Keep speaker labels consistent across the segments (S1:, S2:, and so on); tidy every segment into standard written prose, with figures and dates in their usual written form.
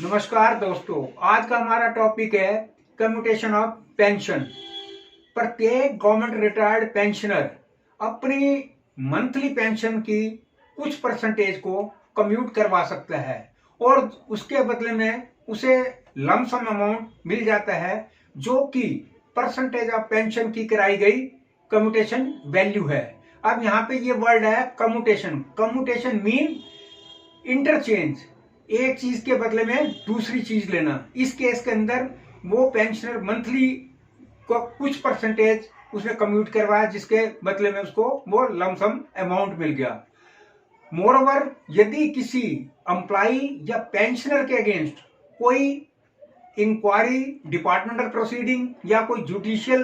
S1: नमस्कार दोस्तों, आज का हमारा टॉपिक है कम्यूटेशन ऑफ पेंशन। प्रत्येक गवर्नमेंट रिटायर्ड पेंशनर अपनी मंथली पेंशन की कुछ परसेंटेज को कम्यूट करवा सकता है और उसके बदले में उसे लमसम अमाउंट मिल जाता है जो कि परसेंटेज ऑफ पेंशन की कराई गई कम्यूटेशन वैल्यू है। अब यहाँ पे ये वर्ड है कम्यूटेशन। कम्यूटेशन मीन इंटरचेंज, एक चीज के बदले में दूसरी चीज लेना। इस केस के अंदर वो पेंशनर मंथली को कुछ परसेंटेज उसने कम्यूट करवाया जिसके बदले में उसको वो लमसम अमाउंट मिल गया। मोरओवर, यदि किसी एम्प्लॉय या पेंशनर के अगेंस्ट कोई इंक्वायरी, डिपार्टमेंटल प्रोसीडिंग या कोई जुडिशियल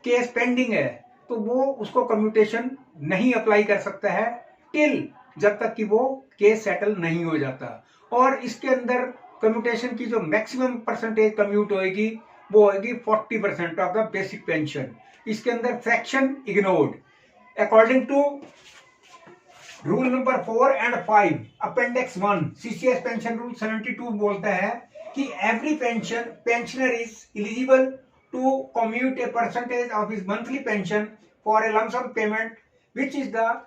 S1: केस पेंडिंग है तो वो उसको कम्यूटेशन नहीं अप्लाई कर सकता है टिल जब तक कि वो केस सेटल नहीं हो जाता। और इसके अंदर कम्यूटेशन की जो मैक्सिमम परसेंटेज कम्यूट होएगी वो होएगी 40% ऑफ द बेसिक पेंशन। इसके अंदर fraction ignored. According to rule number 4 and 5 appendix 1 CCS pension rule 72 बोलता है कि every pensioner is eligible to commute a percentage of his monthly pension for a lump sum payment which is the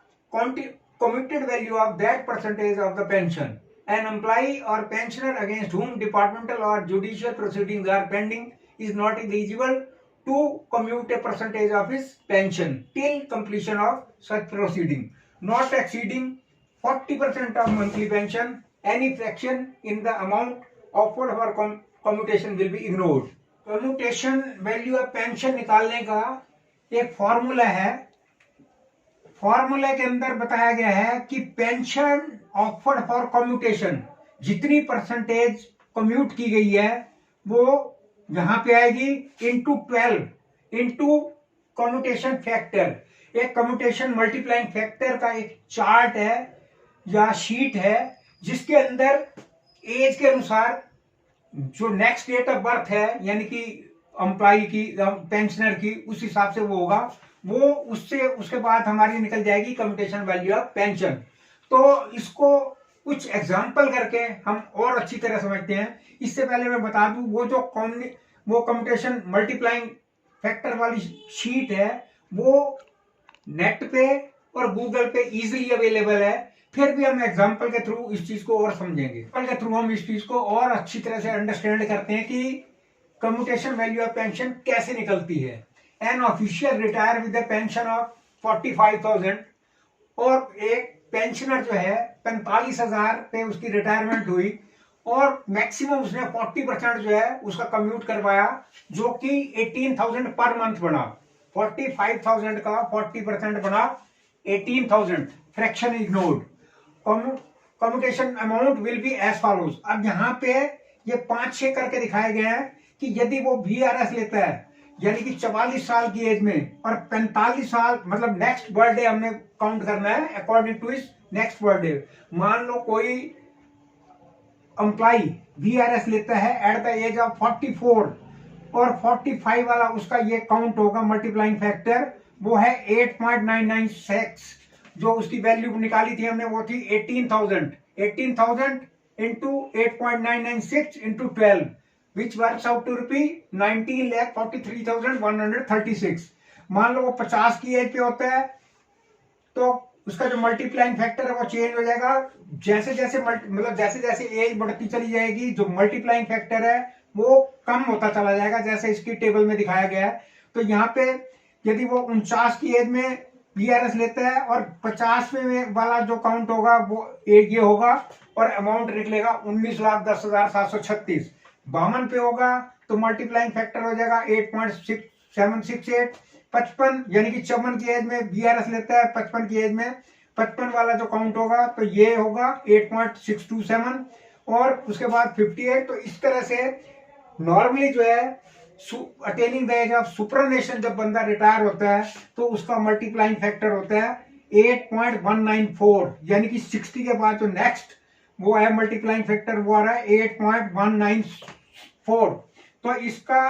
S1: commuted value of that percentage of the pension. An employee or pensioner against whom departmental or judicial proceedings are pending is not eligible to commute a percentage of his pension till completion of such proceeding, not exceeding 40% of monthly pension. Any fraction in the amount offered for commutation will be ignored. Commutation value of pension निकालने का एक formula है। फॉर्मूले के अंदर बताया गया है कि पेंशन ऑफर्ड फॉर कम्यूटेशन, जितनी परसेंटेज कम्यूट की गई है वो यहां पे आएगी इंटू 12 इंटू कम्यूटेशन फैक्टर। एक कम्यूटेशन मल्टीप्लाइंग फैक्टर का एक चार्ट है या शीट है जिसके अंदर एज के अनुसार जो नेक्स्ट डेट ऑफ बर्थ है यानी कि एम्प्लॉय की, पेंशनर की, उस हिसाब से वो होगा। वो उससे उसके बाद हमारी निकल जाएगी कम्यूटेशन वैल्यू ऑफ पेंशन। तो इसको कुछ एग्जांपल करके हम और अच्छी तरह समझते हैं। इससे पहले मैं बता दूं वो कम्यूटेशन मल्टीप्लाइंग फैक्टर वाली शीट है वो नेट पे और गूगल पे इजीली अवेलेबल है। फिर भी हम एग्जांपल के थ्रू इस चीज को और समझेंगे। एग्जांपल के थ्रू हम इस चीज को और अच्छी तरह से अंडरस्टैंड करते हैं कि कम्यूटेशन वैल्यू ऑफ पेंशन कैसे निकलती है। An official retire with a pension of 45,000 और एक पेंशनर जो है 45,000 पे उसकी रिटायरमेंट हुई और मैक्सिमम उसने 40% जो है उसका कम्यूट करवाया जो कि 18,000 पर मंथ बना। 45,000 का 40% बना 18,000। Fraction ignored. Commutation amount will be as follows. अब यहाँ पे ये 5-6 करके दिखाए गए हैं कि यदि वो VRS लेता है यानी कि 44 साल की एज में और 45 साल मतलब नेक्स्ट बर्थडे हमने काउंट करना है अकॉर्डिंग टू इस नेक्स्ट बर्थडे। मान लो कोई एम्प्लॉय VRS लेता है एट द एज ऑफ 44 और 45 वाला उसका ये काउंट होगा मल्टीप्लाइंग फैक्टर वो है 8.996। जो उसकी वैल्यू निकाली थी हमने वो थी 18,000 into 8.996 into 12 which works out to rupee 19,43,136। मान लो वो 50 की एज पे होता है तो उसका जो मल्टीप्लाइंग फैक्टर है वो चेंज हो जाएगा। जैसे जैसे एज बढ़ती चली जाएगी जो मल्टीप्लाइंग फैक्टर है वो कम होता चला जाएगा जैसे इसकी टेबल में दिखाया गया है। तो यहाँ पे यदि वो 49 की एज में VRS लेता है और 50 में वाला जो काउंट होगा वो ये होगा और अमाउंट निकलेगा 19,10,736। 52 पे होगा तो मल्टीप्लाइंग फैक्टर हो जाएगा 8.6768। 55 यानी कि 54 की एज में VRS लेता है 55 की एज में 55 वाला जो काउंट होगा तो ये होगा 8.627 और उसके बाद 58। तो इस तरह से नॉर्मली जो है attaining the age of superannuation जब बंदा रिटायर होता है तो उसका मल्टीप्लाइंग फैक्टर होता है 8.194 यानी कि 60 के बाद जो नेक्स्ट वो है मल्टीप्लाइंग फैक्टर वो आ रहा है 8.194। तो इसका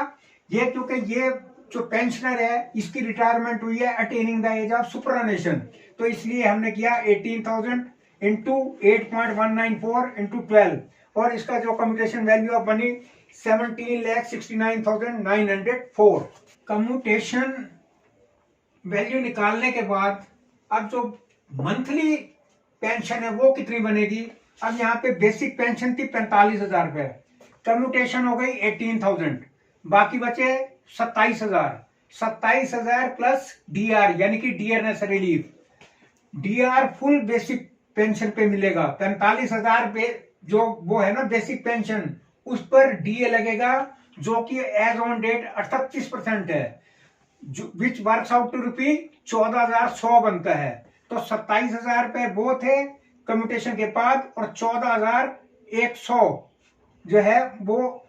S1: ये क्योंकि ये जो पेंशनर है इसकी रिटायरमेंट हुई है attaining the age of superannuation तो इसलिए हमने किया 18,000 इंटू 8.194 इंटू 12 और इसका जो कम्यूटेशन वैल्यू ऑफ बनी 17,69,904। कम्यूटेशन वैल्यू निकालने के बाद अब जो मंथली पेंशन है वो कितनी बनेगी। अब यहाँ पे बेसिक पेंशन थी 45,000 रुपए, कम्यूटेशन हो गई 18,000, बाकी बचे 27,000। 27,000 प्लस डीआर यानी कि dearness relief. DR full basic pension पे मिलेगा। 45,000 पे जो वो है ना बेसिक पेंशन, उस पर डीए लगेगा जो कि एज ऑन डेट 38% है, which works out two rupee 14,100 बनता है। तो 27,000 रुपए वो थे कम्यूटेशन के बाद, और 14,100 जो है वो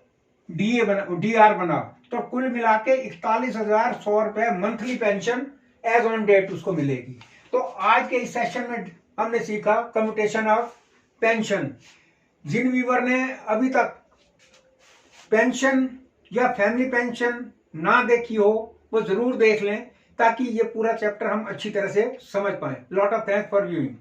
S1: डीए बना, डीआर बना। तो कुल मिला के 41,100 रुपए monthly pension as on date उसको मिलेगी। तो आज के इस सेशन में हमने सीखा कम्यूटेशन ऑफ पेंशन। जिन व्यूअर ने अभी तक पेंशन या फैमिली पेंशन ना देखी हो वो जरूर देख लें, ताकि ये पूरा चैप्टर हम अच्छी तरह से समझ पाए। Lot of thanks for viewing.